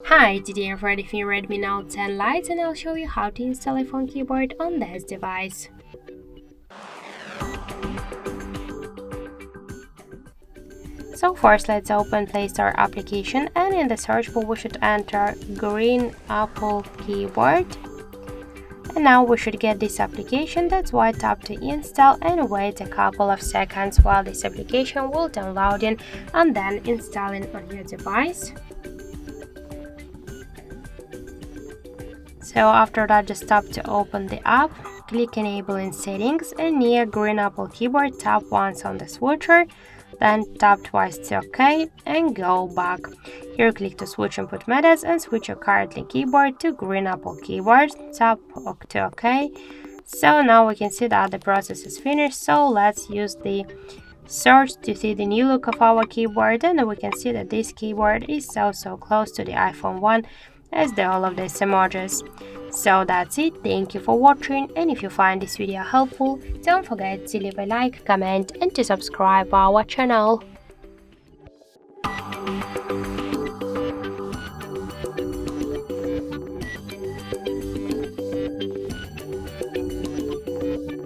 Hi, today I'm ready for your Redmi Note 10 Lite and I'll show you how to install iPhone keyboard on this device. So first let's open Play Store application and in the search bar we should enter Green Apple Keyboard. And now we should get this application, that's why tap to install and wait a couple of seconds while this application will download in and then installing on your device. So after that, just tap to open the app, click Enable in Settings and near Green Apple Keyboard tap once on the switcher, then tap twice to OK and go back. Here click to switch input methods and switch your currently keyboard to Green Apple Keyboard, tap to OK. So now we can see that the process is finished, so let's use the search to see the new look of our keyboard, and we can see that this keyboard is so close to the iPhone 1 as all of these emojis. So that's it, thank you for watching, and if you find this video helpful, don't forget to leave a like, comment and to subscribe our channel.